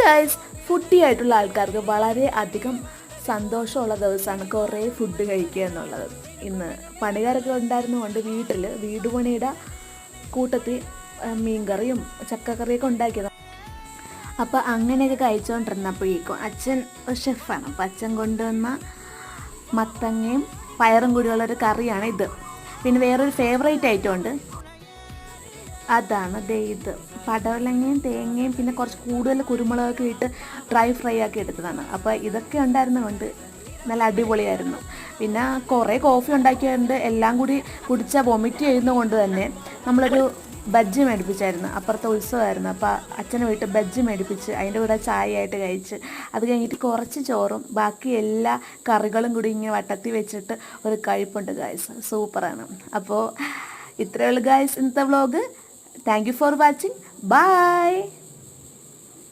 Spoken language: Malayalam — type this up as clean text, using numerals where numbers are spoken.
ഗൈസ്, ഫുഡി ആയിട്ടുള്ള ആൾക്കാർക്ക് വളരെ അധികം സന്തോഷമുള്ള ദിവസമാണ് കുറേ ഫുഡ് കഴിക്കുക എന്നുള്ളത്. ഇന്ന് പണികാരൊക്കെ ഉണ്ടായിരുന്നതുകൊണ്ട് വീടുപണിയുടെ കൂട്ടത്തിൽ മീൻകറിയും ചക്കക്കറിയൊക്കെ ഉണ്ടാക്കിയത്. അപ്പോൾ അങ്ങനെയൊക്കെ കഴിച്ചുകൊണ്ടിരുന്നപ്പോഴേക്കും അച്ഛൻ ഷെഫാണ്. അപ്പോൾ അച്ഛൻ കൊണ്ടുവന്ന മത്തങ്ങയും പയറും കൂടിയുള്ളൊരു കറിയാണ് ഇത്. പിന്നെ വേറൊരു ഫേവറേറ്റ് ഐറ്റം ഉണ്ട്, അതാണ് ഇത്. പടവലങ്ങയും തേങ്ങയും പിന്നെ കുറച്ച് കൂടുതൽ കുരുമുളകൊക്കെ ഇട്ട് ഡ്രൈ ഫ്രൈ ആക്കി എടുത്തതാണ്. അപ്പോൾ ഇതൊക്കെ ഉണ്ടായിരുന്നതുകൊണ്ട് നല്ല അടിപൊളിയായിരുന്നു. പിന്നെ കുറേ കോഫി ഉണ്ടാക്കിയതുകൊണ്ട് എല്ലാം കൂടി കുടിച്ചാൽ വൊമിറ്റ് ചെയ്യുന്നതുകൊണ്ട് തന്നെ നമ്മളൊരു ബജ്ജി മേടിപ്പിച്ചായിരുന്നു. അപ്പുറത്തെ ഉത്സവമായിരുന്നു. അപ്പോൾ അച്ഛനെ വീട്ടിൽ ബജ്ജി മേടിപ്പിച്ച് അതിൻ്റെ കൂടെ ചായയായിട്ട് കഴിച്ച് അത് കഴിഞ്ഞിട്ട് കുറച്ച് ചോറും ബാക്കി എല്ലാ കറികളും കൂടി ഇങ്ങനെ വട്ടത്തിൽ വെച്ചിട്ട് ഒരു കഴിപ്പുണ്ട് ഗായ്സ്. സൂപ്പറാണ്. അപ്പോൾ ഇത്രയേ ഉള്ളൂ ഗായ്സ് ഇന്നത്തെ vlog. Thank you for watching. By.